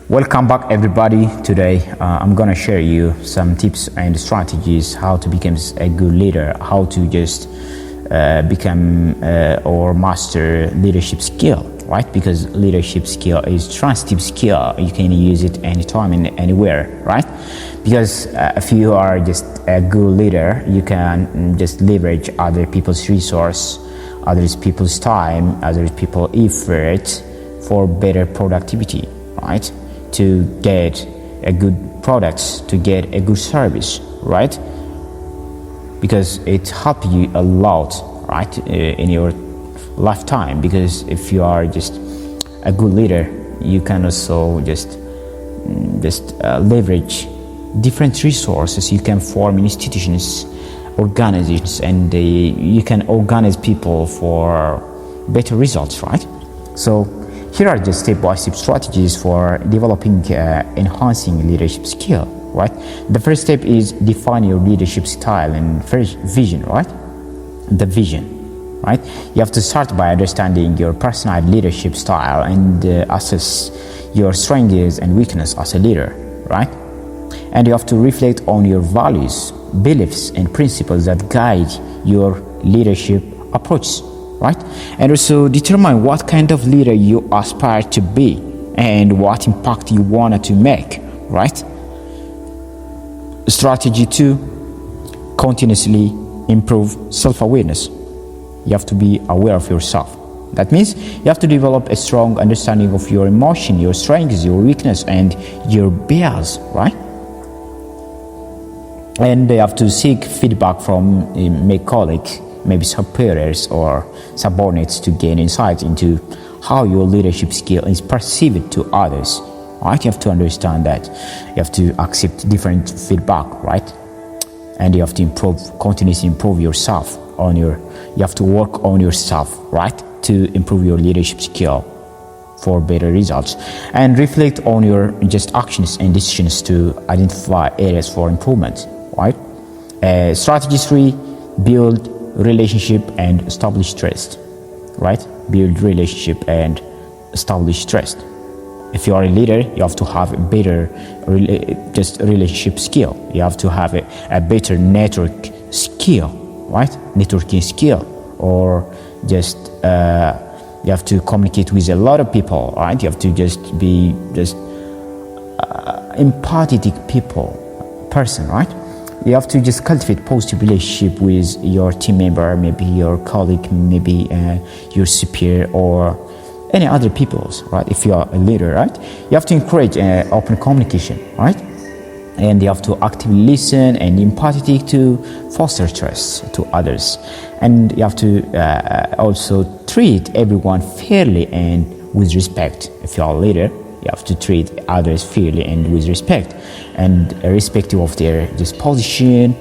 Welcome back, everybody. Today I'm gonna share you some tips and strategies how to become a good leader, how to just become or master leadership skill, right? Because leadership skill is transitive skill. You can use it anytime and anywhere, right? Because if you are just a good leader, you can just leverage other people's resource, other people's time, other people's effort for better productivity, right? To get a good product, to get a good service, right? Because it helps you a lot, right, in your lifetime. Because if you are just a good leader, you can also just leverage different resources. You can form institutions, organizations, and you can organize people for better results, right? So here are just step-by-step strategies for developing, enhancing leadership skill, right? The first step is define your leadership style and vision, right? The vision, right? You have to start by understanding your personal leadership style and assess your strengths and weaknesses as a leader, right? And you have to reflect on your values, beliefs, and principles that guide your leadership approach, right? And also determine what kind of leader you aspire to be and what impact you wanted to make, right? Strategy 2, continuously improve self-awareness. You have to be aware of yourself. That means you have to develop a strong understanding of your emotion, your strengths, your weakness, and your bias, right? And you have to seek feedback from my colleagues, maybe superiors or subordinates, to gain insight into how your leadership skill is perceived to others, right? You have to understand that. You have to accept different feedback, right? And you have to continuously improve yourself you have to work on yourself, right? To improve your leadership skill for better results. And reflect on your just actions and decisions to identify areas for improvement, right? Strategy 3, build relationship and establish trust, right? Build relationship and establish trust. If you are a leader, you have to have a better relationship skill. You have to have a better network skill, right? Networking skill, or just you have to communicate with a lot of people, right? You have to just be empathetic person, right? You have to just cultivate positive relationship with your team member, maybe your colleague, maybe your superior, or any other peoples, right? If you are a leader, right? You have to encourage open communication, right? And you have to actively listen and empathetic to foster trust to others. And you have to also treat everyone fairly and with respect. If you are a leader, you have to treat others fairly and with respect, and irrespective of their disposition,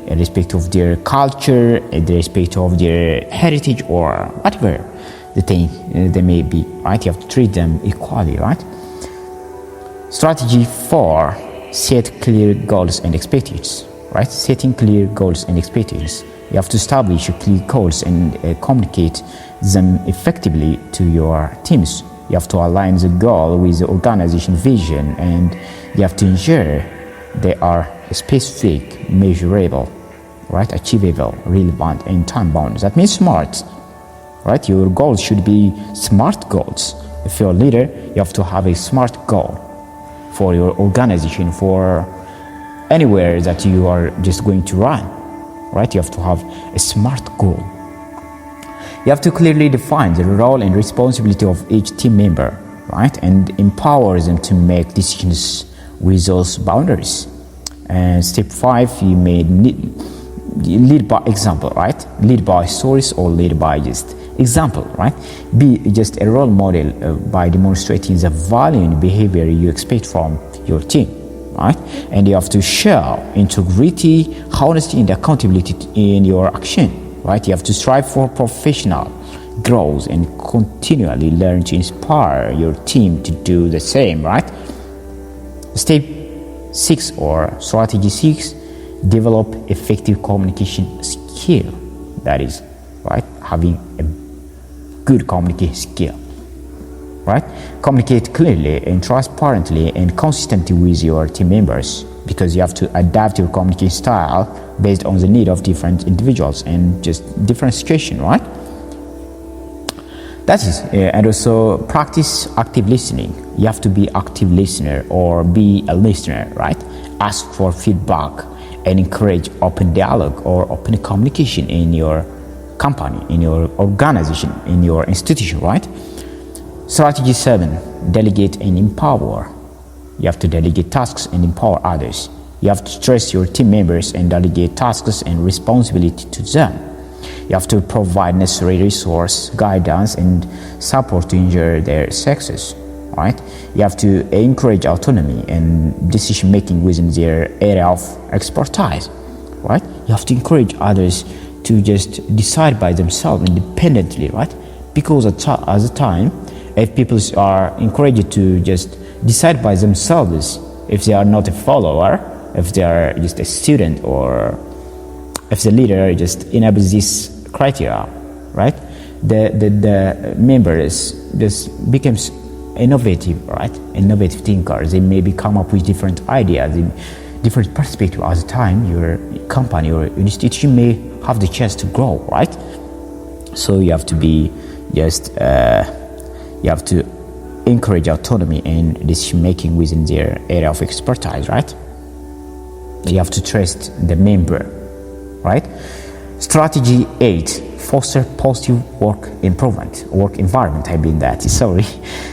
irrespective of their culture, irrespective of their heritage, or whatever the thing they may be, right? You have to treat them equally, right? Strategy 4, set clear goals and expectations, right? Setting clear goals and expectations. You have to establish clear goals and communicate them effectively to your teams. You have to align the goal with the organization vision, and you have to ensure they are specific, measurable, right? Achievable, relevant, and time-bound. That means smart, right? Your goals should be smart goals. If you're a leader, you have to have a smart goal for your organization, for anywhere that you are just going to run, right? You have to have a smart goal. You have to clearly define the role and responsibility of each team member, right? And empower them to make decisions with those boundaries. And step 5, you may lead by example, right? Lead by stories or lead by just example, right? Be just a role model by demonstrating the value and behavior you expect from your team, right? And you have to show integrity, honesty, and accountability in your action. Right? You have to strive for professional growth and continually learn to inspire your team to do the same, right? Step 6 or strategy 6, develop effective communication skill. That is, right, having a good communication skill. right? Communicate clearly and transparently and consistently with your team members, because you have to adapt your communication style based on the need of different individuals and just different situation, right? That is, and also practice active listening. You have to be active listener or be a listener, right? Ask for feedback and encourage open dialogue or open communication in your company, in your organization, in your institution, right? Strategy 7, delegate and empower. You have to delegate tasks and empower others. You have to trust your team members and delegate tasks and responsibility to them. You have to provide necessary resource, guidance, and support to ensure their success, right? You have to encourage autonomy and decision making within their area of expertise, right? You have to encourage others to just decide by themselves independently, right? Because at the time, if people are encouraged to just decide by themselves, if they are not a follower, if they are just a student, or if the leader just enables this criteria, right? The members just becomes innovative, right? Innovative thinkers. They maybe come up with different ideas, different perspective. At the time, your company or institution may have the chance to grow, right? So you have to be just you have to encourage autonomy and decision making within their area of expertise, right? You have to trust the member, right? Strategy 8, foster positive work environment. I mean that. Sorry,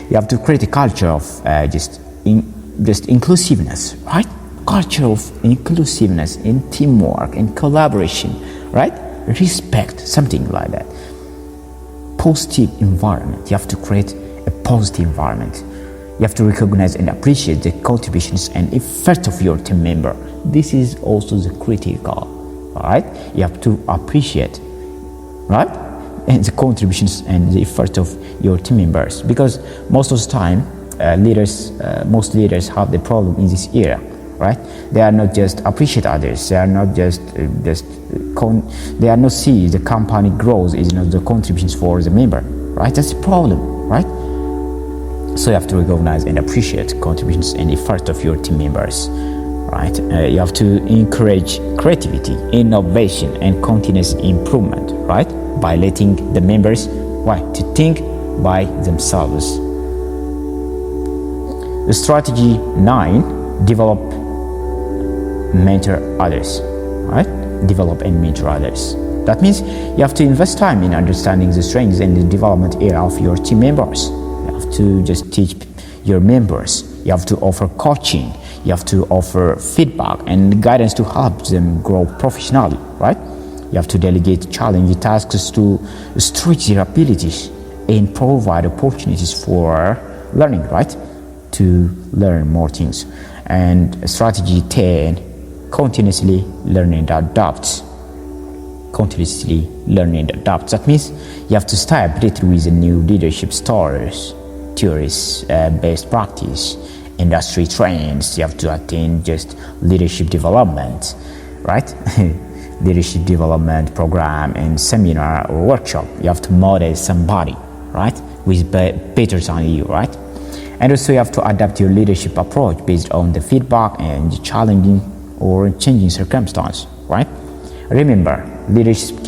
you have to create a culture of just inclusiveness, right? Culture of inclusiveness in teamwork and collaboration, right? Respect, something like that. Positive environment. You have to create a positive environment. You have to recognize and appreciate the contributions and effort of your team member. This is also the critical, all right? You have to appreciate, right? And the contributions and the effort of your team members, because most of the time, most leaders have the problem in this area, right? They are not just appreciate others. They are not they are not see the company growth is not the contributions for the member, right? That's the problem, right? So you have to recognize and appreciate contributions and effort of your team members, right? You have to encourage creativity, innovation, and continuous improvement, right? By letting the members, to think by themselves. The strategy 9, develop, mentor others, right? Develop and mentor others. That means you have to invest time in understanding the strengths and the development area of your team members. You have to just teach your members. You have to offer coaching. You have to offer feedback and guidance to help them grow professionally, right? You have to delegate challenging tasks to stretch their abilities and provide opportunities for learning, right? To learn more things. And strategy 10, continuously learn and adapt. Continuously learn and adapt. That means you have to stay updated with the new leadership stories, theories, best practice, industry trends. You have to attend just leadership development, right? Leadership development program and seminar or workshop. You have to model somebody, right? With better than you, right? And also you have to adapt your leadership approach based on the feedback and the challenging or changing circumstance, right? Remember, leadership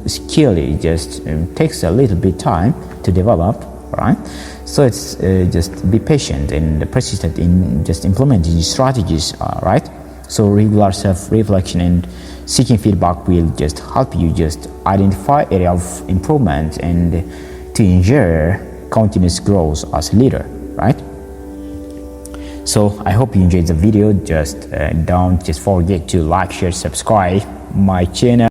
skill just takes a little bit time to develop, right? So it's just be patient and persistent in just implementing these strategies, right? So regular self-reflection and seeking feedback will just help you just identify area of improvement and to ensure continuous growth as a leader, right? So I hope you enjoyed the video. Just don't forget to like, share, subscribe my channel.